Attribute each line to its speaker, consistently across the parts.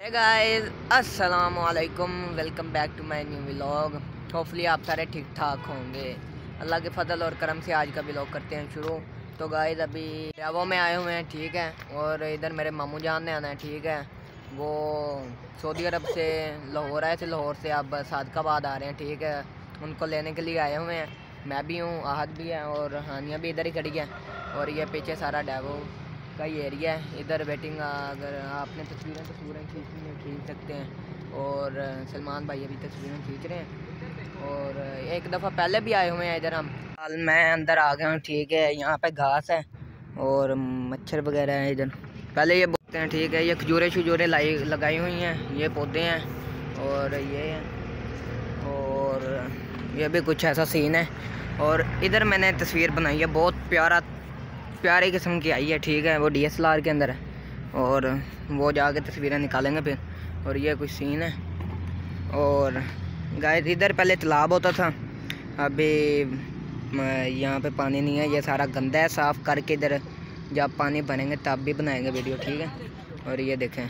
Speaker 1: हे guys, अस्सलाम वालेकुम। Welcome back to my new vlog. Hopefully आप सारे ठीक ठाक होंगे। अल्लाह के फजल और करम से आज का व्लॉग करते हैं शुरू। तो गाइस अभी वो में आए हुए हैं, ठीक है। और इधर मेरे मामू जान ने आना है, ठीक है। वो सऊदी अरब से लाहौर आए थे, लाहौर से अब सादकाबाद आ रहे हैं, ठीक है। उनको लेने के लिए आए हुए हैं। मैं भी हूँ, आहद भी है और हानिया भी इधर ही खड़ी है। और ये पीछे सारा डेवो का ही एरिया है। इधर वेटिंग, अगर आपने तस्वीरें खींचनी है खींच सकते हैं। और सलमान भाई अभी तस्वीरें खींच रहे हैं। और एक दफ़ा पहले भी आए हुए हैं इधर हम। मैं अंदर आ गया हूँ, ठीक है। यहाँ पे घास है और मच्छर वगैरह है इधर। पहले ये बोलते हैं, ठीक है। ये खजूरें लगाई हुई हैं, ये पौधे हैं और ये हैं। और ये भी कुछ ऐसा सीन है। और इधर मैंने तस्वीर बनाई है, बहुत प्यारी किस्म की आई है, ठीक है। वो DSLR के अंदर है और वो जाके तस्वीरें निकालेंगे फिर। और ये कुछ सीन है। और गाइस इधर पहले तालाब होता था, अभी यहाँ पे पानी नहीं है। ये सारा गंदा है, साफ़ करके इधर जब पानी भरेंगे तब भी बनाएंगे वीडियो, ठीक है। और ये देखें,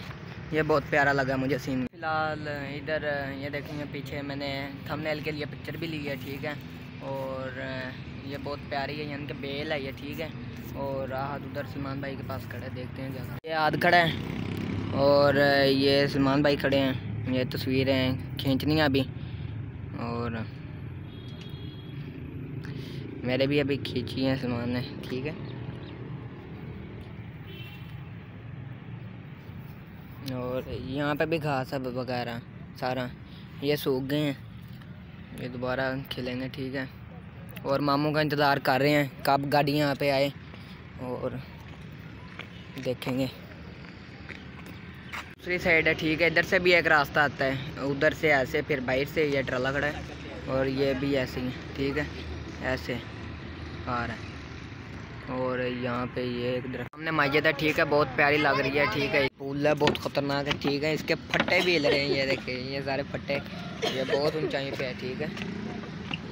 Speaker 1: ये बहुत प्यारा लगा मुझे सीन। फ़िलहाल इधर ये देखेंगे, पीछे मैंने थंबनेल के लिए पिक्चर भी ली है, ठीक है। और ये बहुत प्यारी है, यानी कि बेल है ये, ठीक है। और आहद उधर सलमान भाई के पास खड़े, देखते हैं क्या। ये आहद खड़ा है और ये सलमान भाई खड़े हैं। ये तस्वीरें खींचनी है अभी, और मेरे भी अभी खींची हैं सलमान ने, ठीक है। और यहाँ पे भी घास है वगैरह सारा, ये सूख गए हैं, ये दोबारा खिलेंगे, ठीक है। और मामू का इंतज़ार कर रहे हैं कब गाड़ी यहाँ पे आए, और देखेंगे। दूसरी साइड है, ठीक है। इधर से भी एक रास्ता आता है, उधर से ऐसे, फिर बाहर से ये ट्रला खड़ा है। और ये भी ऐसे ही, ठीक है, ऐसे आ रहा है। और यहाँ पे ये एक दरख्त हमने मस्जिद है, ठीक है, बहुत प्यारी लग रही है, ठीक है। पुल है, बहुत ख़तरनाक है, ठीक है। इसके फट्टे भी हिल रहे हैं, ये देखिए, ये सारे फट्टे। ये बहुत ऊंचाई पे है, ठीक है।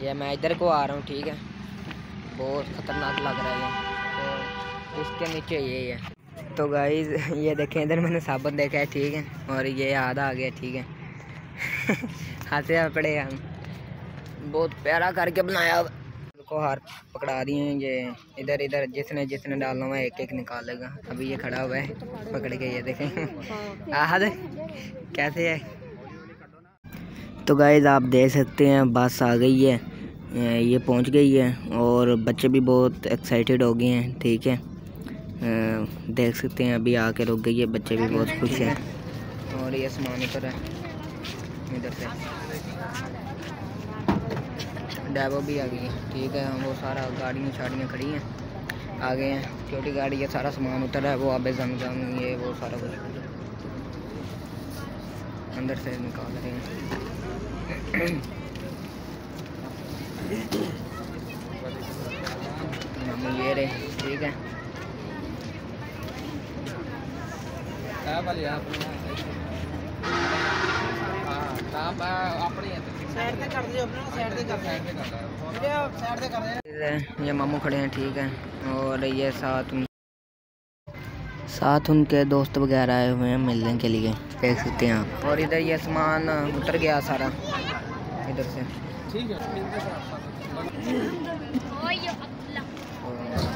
Speaker 1: ये मैं इधर को आ रहा हूँ, ठीक है। बहुत ख़तरनाक लग रहा है ये। तो इसके नीचे ये है। तो गाइस ये देखें, इधर मैंने साबुन देखा है, ठीक है। और ये आधा आ गया, ठीक है। हंसे पड़े हम, बहुत प्यारा करके बनाया। को हार पकड़ा दिए हैं ये, इधर जिसने डालना हुआ है एक एक निकालेगा। अभी ये खड़ा हुआ है पकड़ के, ये देखें। आहद कैसे है। तो गाइस आप देख सकते हैं, बस आ गई है, ये पहुंच गई है। और बच्चे भी बहुत एक्साइटेड हो गए हैं, ठीक है। देख सकते हैं अभी आके रुक गई है, बच्चे भी बहुत खुश हैं। और ये सामान उतर है इधर से, डेवो भी आ गई है, ठीक है। वो सारा गाड़ियाँ खड़ी हैं, आ गए हैं। छोटी गाड़ी है, सारा सामान उतर है। वो आबे जमजम ये वो सारा कुछ अंदर से निकाल रहे हैं। ये रहे, ठीक है। ये मामू खड़े हैं, ठीक है। और ये साथ उनके दोस्त वगैरह आए हुए हैं मिलने के लिए, देख सकते हैं आप। और इधर ये सामान उतर गया सारा इधर से, ठीक है।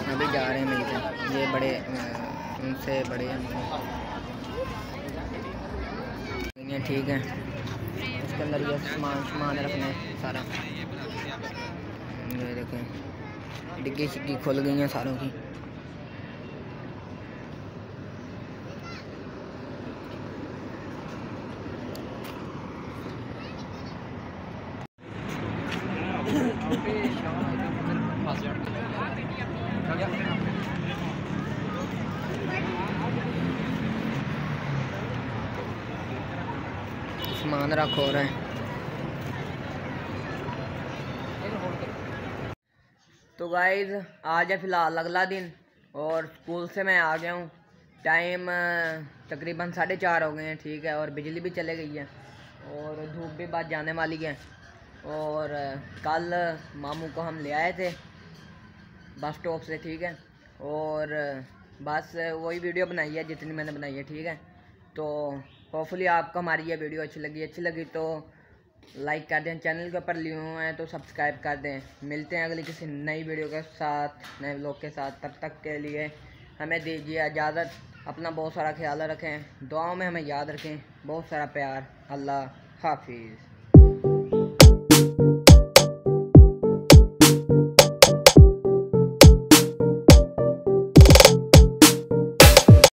Speaker 1: अभी जा रहे हैं मिलते, ये बड़े उनसे बड़े हैं, ठीक है। इसके अंदर ये सामान रखना है सारा। ये देखें, डिग्गी शिग्गी खुल गई हैं सारों की। सामान रख हो रहा है। तो गाइज आज है फ़िलहाल अगला दिन, और स्कूल से मैं आ गया हूँ। टाइम तकरीबन 4:30 हो गए हैं, ठीक है। और बिजली भी चले गई है और धूप भी बाद जाने वाली है। और कल मामू को हम ले आए थे बस स्टॉप से, ठीक है। और बस वही वीडियो बनाई है जितनी मैंने बनाई है, ठीक है। तो होपफुली आपको हमारी ये वीडियो अच्छी लगी तो लाइक कर दें, चैनल के ऊपर लिए हुए हैं तो सब्सक्राइब कर दें। मिलते हैं अगली किसी नई वीडियो के साथ, नए व्लॉग के साथ। तब तक के लिए हमें दीजिए इजाज़त। अपना बहुत सारा ख्याल रखें, दुआओं में हमें याद रखें। बहुत सारा प्यार। अल्लाह हाफिज़।